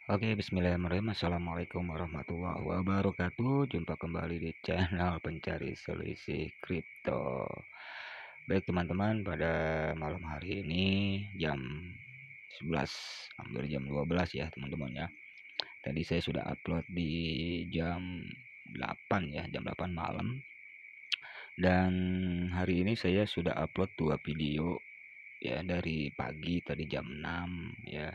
Oke, bismillahirrahmanirrahim. Assalamualaikum warahmatullahi wabarakatuh. Jumpa kembali di channel pencari selisih kripto. Baik teman-teman, pada malam hari ini jam 11, hampir jam 12 ya teman-teman ya. Tadi saya sudah upload di jam 8 ya, jam 8 malam. Dan hari ini saya sudah upload 2 video ya, dari pagi tadi jam 6 ya,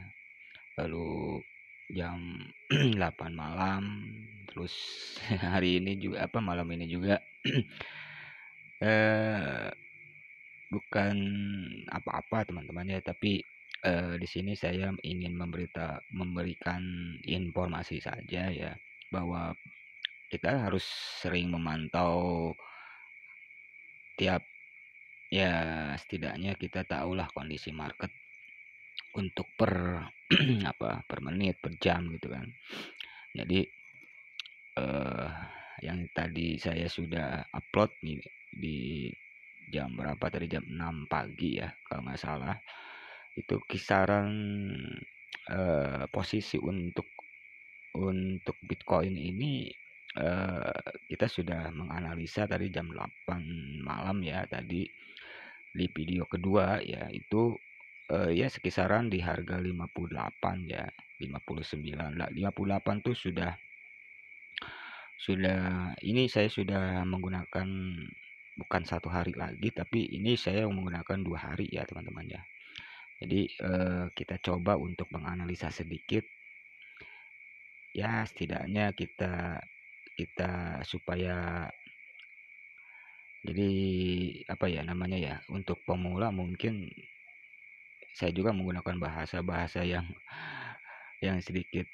lalu jam 8 malam, terus hari ini juga malam ini juga eh bukan apa-apa teman-teman ya, tapi di sini saya ingin memberikan informasi saja ya, bahwa kita harus sering memantau tiap, ya setidaknya kita tahulah kondisi market untuk per per menit, per jam gitu kan. Jadi eh yang tadi saya sudah upload di jam berapa tadi, jam 6 pagi ya kalau nggak salah, itu kisaran posisi untuk Bitcoin ini, kita sudah menganalisa tadi jam 8 malam ya, tadi di video kedua ya, itu ya sekisaran di harga 58 ya, 59 lah, 58 tuh sudah ini saya sudah menggunakan bukan 1 hari lagi, tapi ini saya menggunakan 2 hari ya teman-teman ya. Jadi kita coba untuk menganalisa sedikit ya, setidaknya kita kita supaya, jadi apa ya namanya ya, untuk pemula mungkin saya juga menggunakan bahasa-bahasa yang sedikit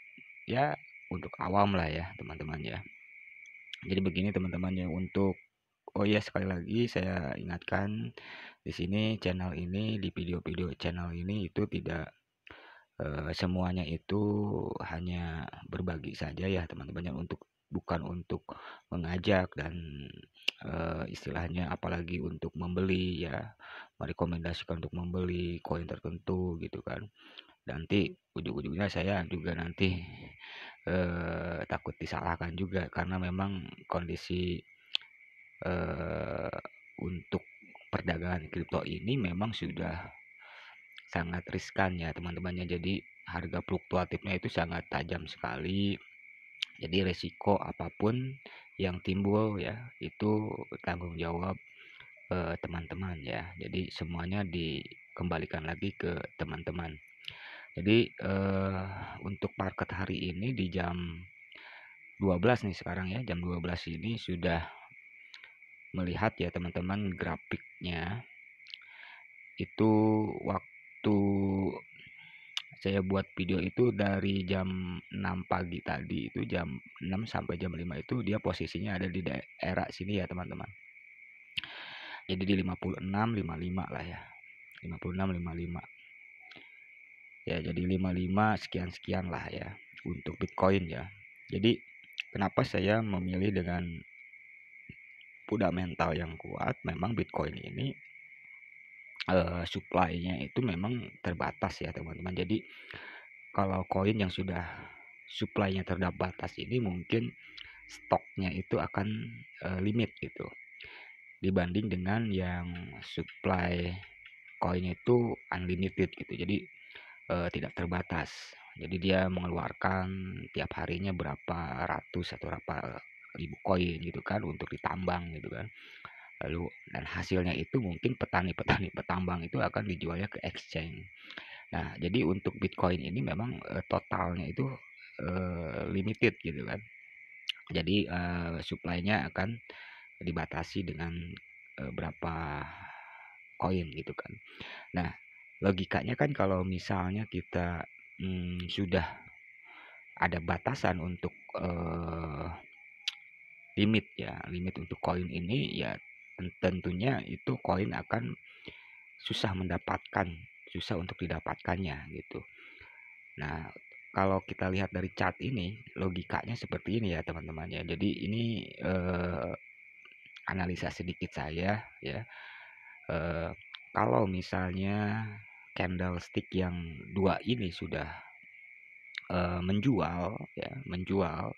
ya untuk awam lah ya teman-teman ya. Jadi begini teman-teman ya, untuk oh ya, sekali lagi saya ingatkan, di sini channel ini, di video-video channel ini itu tidak semuanya itu hanya berbagi saja ya teman-teman ya, bukan untuk mengajak dan istilahnya apalagi untuk membeli ya, merekomendasikan untuk membeli koin tertentu gitu kan. Nanti ujung-ujungnya saya juga nanti takut disalahkan juga, karena memang kondisi untuk perdagangan kripto ini memang sudah sangat riskan ya teman-temannya. Jadi harga fluktuatifnya itu sangat tajam sekali. Jadi resiko apapun yang timbul ya, itu tanggung jawab teman-teman ya. Jadi semuanya dikembalikan lagi ke teman-teman. Jadi untuk market hari ini di jam 12 nih sekarang ya, jam 12 ini sudah melihat ya teman-teman grafiknya. Itu waktu saya buat video itu dari jam 6 pagi tadi, itu jam 6 sampai jam 5 itu dia posisinya ada di daerah sini ya teman-teman. Jadi di 56 55 lah ya, 56 55 ya, jadi 55 sekian-sekian lah ya untuk Bitcoin ya. Jadi kenapa saya memilih dengan fundamental yang kuat, memang Bitcoin ini supply-nya itu memang terbatas ya teman-teman. Jadi kalau koin yang sudah supply-nya terbatas ini, mungkin stoknya itu akan limit gitu, dibanding dengan yang supply koin itu unlimited gitu. Jadi tidak terbatas. Jadi dia mengeluarkan tiap harinya berapa ratus atau berapa ribu koin gitu kan untuk ditambang gitu kan. Lalu dan hasilnya itu mungkin petani-petani petambang itu akan dijualnya ke exchange. Nah, jadi untuk Bitcoin ini memang totalnya itu limited gitu kan. Jadi supply-nya akan dibatasi dengan berapa koin gitu kan. Nah, logikanya kan kalau misalnya kita sudah ada batasan untuk limit ya, limit untuk koin ini ya, tentunya itu koin akan susah untuk didapatkannya gitu. Nah, kalau kita lihat dari chart ini, logikanya seperti ini ya teman-teman ya. Jadi ini analisa sedikit saya ya. Kalau misalnya candlestick yang dua ini sudah menjual ya, menjual,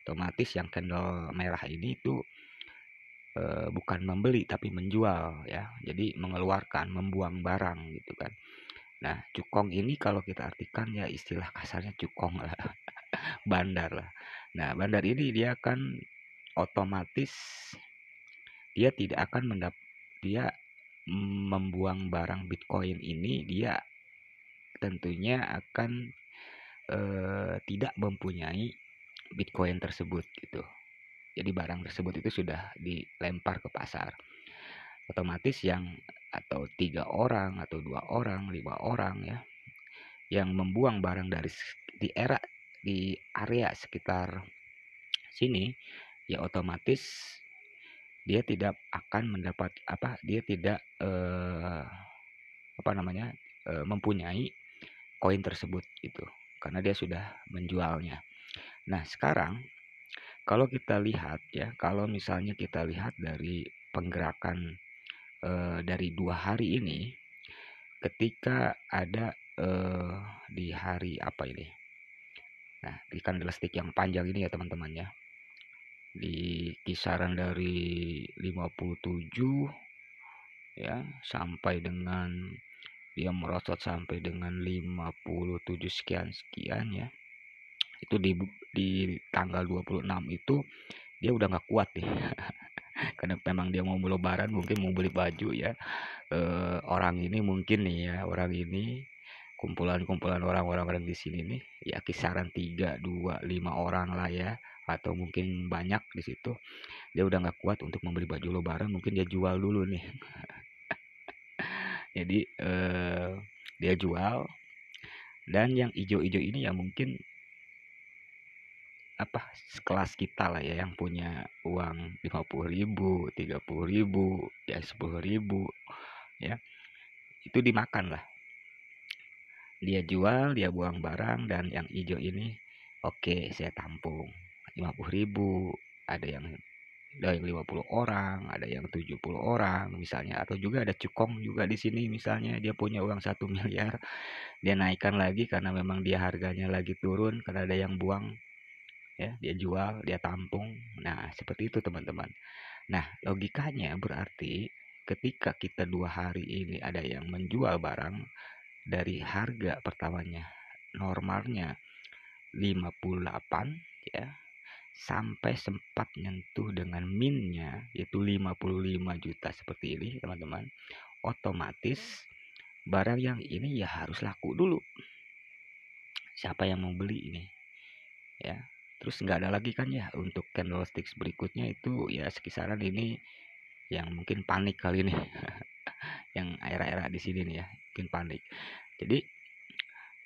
otomatis yang candle merah ini itu bukan membeli tapi menjual ya. Jadi mengeluarkan, membuang barang gitu kan. Nah, cukong ini kalau kita artikan ya istilah kasarnya cukong lah, bandar lah. Nah, bandar ini dia kan otomatis dia tidak akan dia membuang barang Bitcoin ini, dia tentunya akan tidak mempunyai Bitcoin tersebut gitu. Jadi barang tersebut itu sudah dilempar ke pasar. Otomatis yang atau 3 orang atau 2 orang, 5 orang ya, yang membuang barang dari di area sekitar sini, ya otomatis dia tidak akan mendapat dia tidak mempunyai koin tersebut gitu, karena dia sudah menjualnya. Nah, sekarang kalau kita lihat ya, kalau misalnya kita lihat dari penggerakan dari 2 hari ini, ketika ada di hari apa ini? Nah, di candlestick yang panjang ini ya teman-teman ya, di kisaran dari 57 ya sampai dengan dia merosot sampai dengan 57 sekian ya. Itu di tanggal 26 itu dia udah nggak kuat nih. Karena memang dia mau lebaran, mungkin mau beli baju ya. Orang ini mungkin nih ya, orang ini kumpulan-kumpulan orang-orang di sini nih ya kisaran 3, 2, 5 orang lah ya, atau mungkin banyak di situ. Dia udah nggak kuat untuk membeli baju lebaran, mungkin dia jual dulu nih. Jadi dia jual, dan yang ijo-ijo ini ya mungkin sekelas kita lah ya, yang punya uang 50.000, 30.000, ya 10.000 ya, itu dimakan lah. Dia jual, dia buang barang, dan yang hijau ini oke, saya tampung 50.000. Ada yang 50 orang, ada yang 70 orang misalnya, atau juga ada cukong juga di sini misalnya, dia punya uang 1 miliar, dia naikkan lagi karena memang dia harganya lagi turun karena ada yang buang ya, dia jual, dia tampung. Nah, seperti itu teman-teman. Nah, logikanya berarti ketika kita 2 hari ini ada yang menjual barang dari harga pertamanya normalnya 58 ya, sampai sempat nyentuh dengan minnya yaitu 55 juta seperti ini teman-teman, otomatis barang yang ini ya harus laku dulu. Siapa yang mau beli ini ya? Terus nggak ada lagi kan ya untuk candlesticks berikutnya itu ya, sekisaran ini yang mungkin panik kali ini. Yang era-era di sini nih ya, mungkin panik. Jadi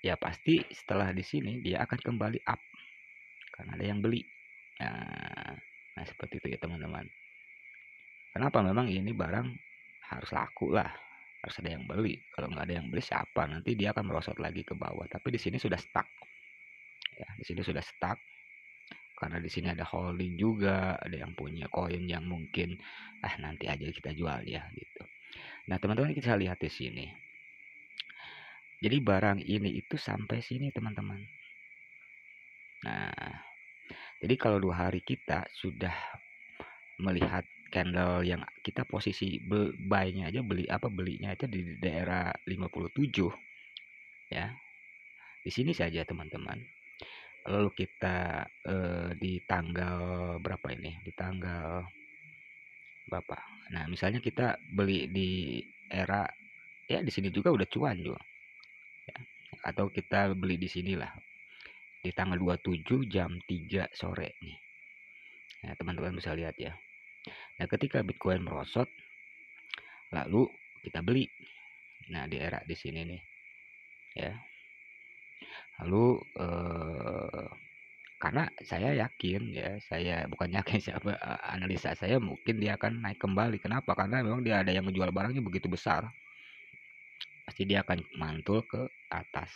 ya pasti setelah di sini dia akan kembali up karena ada yang beli. Nah, seperti itu ya teman-teman. Kenapa? Memang ini barang harus laku lah, harus ada yang beli. Kalau nggak ada yang beli siapa? Nanti dia akan merosot lagi ke bawah. Tapi di sini sudah stuck. Ya, di sini sudah stuck karena di sini ada holding juga, ada yang punya koin yang mungkin nanti aja kita jual ya gitu. Nah, teman-teman kita lihat di sini. Jadi barang ini itu sampai sini teman-teman. Nah, jadi kalau 2 hari kita sudah melihat candle yang kita posisi buy-nya aja, belinya aja di daerah 57 ya. Di sini saja teman-teman. Lalu kita di tanggal berapa ini? Di tanggal berapa? Nah, misalnya kita beli di era ya di sini juga udah cuan juga. Ya. Atau kita beli di sinilah di tanggal 27 jam 3 sore nih. Nah, teman-teman bisa lihat ya. Nah, ketika Bitcoin merosot, lalu kita beli. Nah, di era di sini nih, ya. Lalu karena saya yakin ya, saya bukan yakin siapa, analisa saya mungkin dia akan naik kembali. Kenapa? Karena memang dia ada yang menjual barangnya begitu besar. Pasti dia akan mantul ke atas.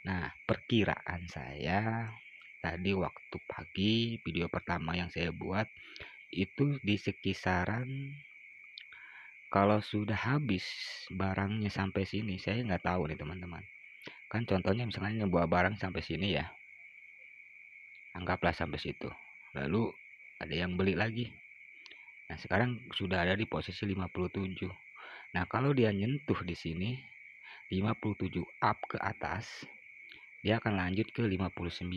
Nah, perkiraan saya tadi waktu pagi video pertama yang saya buat itu di sekisaran, kalau sudah habis barangnya sampai sini, saya nggak tahu nih teman-teman. Kan contohnya misalnya buah barang sampai sini ya, anggaplah sampai situ. Lalu ada yang beli lagi. Nah, sekarang sudah ada di posisi 57. Nah, kalau dia nyentuh di sini 57 up ke atas, dia akan lanjut ke 59.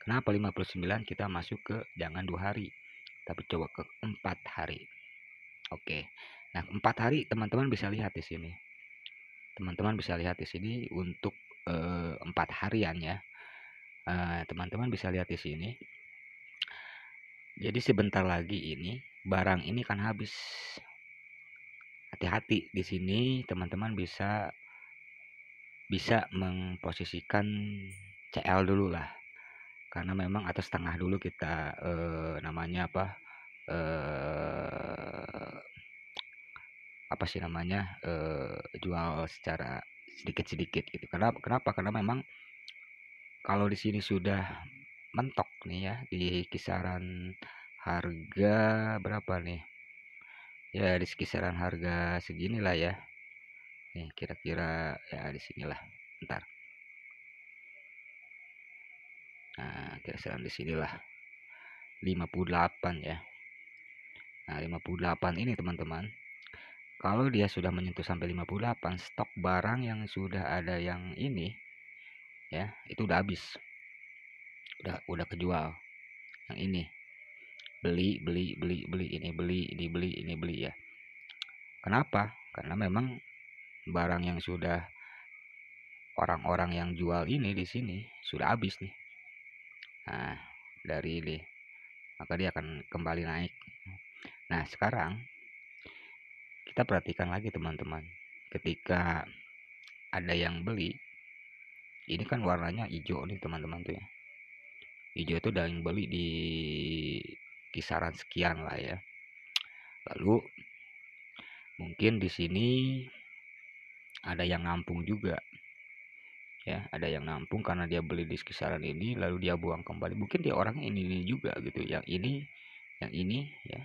Kenapa 59? Kita masuk ke jangan 2 hari, tapi coba ke 4 hari. Oke. Nah, 4 hari teman-teman bisa lihat di sini. Teman-teman bisa lihat di sini untuk 4 harian ya. Teman-teman bisa lihat di sini. Jadi sebentar lagi ini barang ini kan habis. Hati-hati di sini teman-teman bisa memposisikan CL dulu lah. Karena memang atau setengah dulu kita namanya apa? Apa sih namanya? Jual secara sedikit-sedikit gitu. Kenapa? Karena memang kalau di sini sudah mentok nih ya di kisaran harga berapa nih? Ya di kisaran harga seginilah ya. Nih kira-kira ya di sinilah. Bentar. Nah, kisaran di sinilah 58 ya. Nah, 58 ini teman-teman. Kalau dia sudah menyentuh sampai 58, stok barang yang sudah ada yang ini ya, itu udah habis. Udah kejual. Yang ini beli ini beli ya. Kenapa? Karena memang barang yang sudah orang-orang yang jual ini di sini sudah habis nih. Nah, dari ini maka dia akan kembali naik. Nah, sekarang kita perhatikan lagi teman-teman. Ketika ada yang beli, ini kan warnanya hijau nih teman-teman tuh ya. Hijau itu udah yang beli di kisaran sekian lah ya. Lalu mungkin di sini ada yang nampung juga ya, ada yang nampung karena dia beli di kisaran ini lalu dia buang kembali. Mungkin dia orang ini juga gitu, yang ini ya.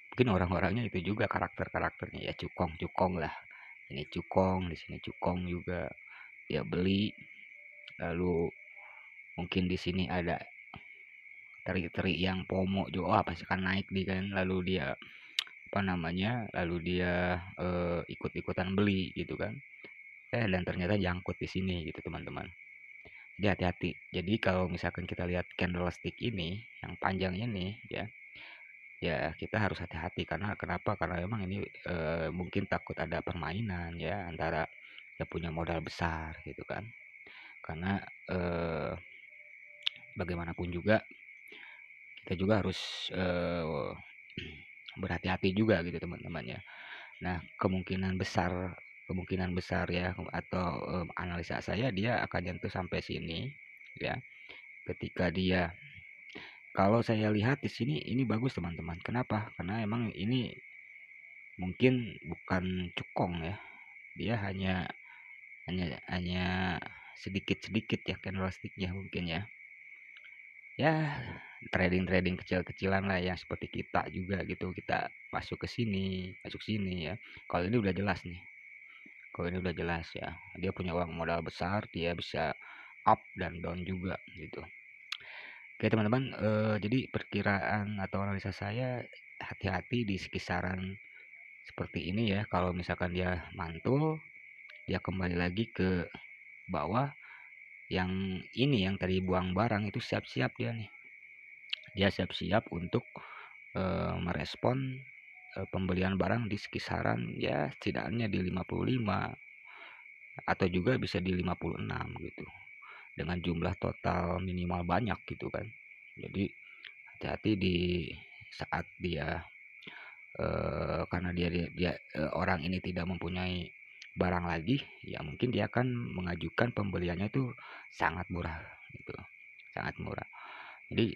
Mungkin orang-orangnya itu juga karakternya ya, cukong lah. Ini cukong, di sini cukong juga. Dia beli lalu mungkin di sini ada teri-teri yang pomo juga, pasti kan naik di kan, lalu dia apa namanya, lalu dia ikut-ikutan beli gitu kan. Dan ternyata jangkut di sini gitu teman-teman. Jadi hati-hati. Jadi kalau misalkan kita lihat candlestick ini yang panjang ini ya kita harus hati-hati. Karena kenapa? Karena memang ini mungkin takut ada permainan ya antara yang punya modal besar gitu kan. Karena bagaimanapun juga kita juga harus berhati-hati juga gitu teman-teman ya. Nah, kemungkinan besar ya atau analisa saya dia akan nyentuh sampai sini ya. Ketika dia, kalau saya lihat di sini ini bagus teman-teman. Kenapa? Karena emang ini mungkin bukan cukong ya. Dia hanya sedikit-sedikit ya candlesticknya mungkin ya. Ya, trading kecil-kecilan lah yang seperti kita juga gitu. Kita masuk sini ya. Kalau ini udah jelas nih. Kalau ini udah jelas ya. Dia punya uang modal besar, dia bisa up dan down juga gitu. Oke teman-teman, jadi perkiraan atau analisa saya hati-hati di kisaran seperti ini ya. Kalau misalkan dia mantul, dia kembali lagi ke bawah. Yang ini yang tadi buang barang itu siap-siap dia nih. Dia siap-siap untuk merespon pembelian barang di kisaran ya setidaknya di 55 atau juga bisa di 56 gitu. Dengan jumlah total minimal banyak gitu kan. Jadi hati-hati di saat dia karena dia orang ini tidak mempunyai barang lagi, ya mungkin dia akan mengajukan pembeliannya itu sangat murah gitu, sangat murah. Jadi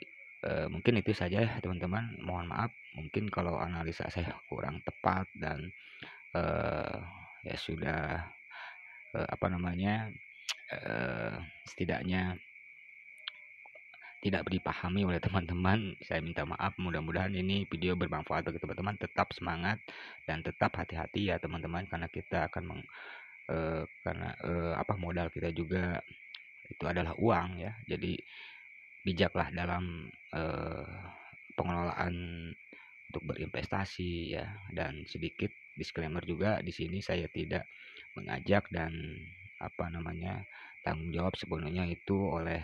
mungkin itu saja ya teman-teman, mohon maaf mungkin kalau analisa saya kurang tepat dan ya sudah apa namanya setidaknya tidak dipahami oleh teman-teman. Saya minta maaf, mudah-mudahan ini video bermanfaat bagi teman-teman. Tetap semangat dan tetap hati-hati ya teman-teman, karena kita akan karena, modal kita juga itu adalah uang ya. Jadi bijaklah dalam, pengelolaan untuk berinvestasi ya. Dan sedikit disclaimer juga, di sini saya tidak mengajak dan tanggung jawab sepenuhnya itu oleh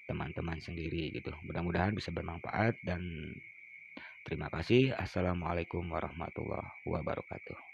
teman-teman sendiri gitu. Mudah-mudahan bisa bermanfaat dan terima kasih. Assalamualaikum warahmatullahi wabarakatuh.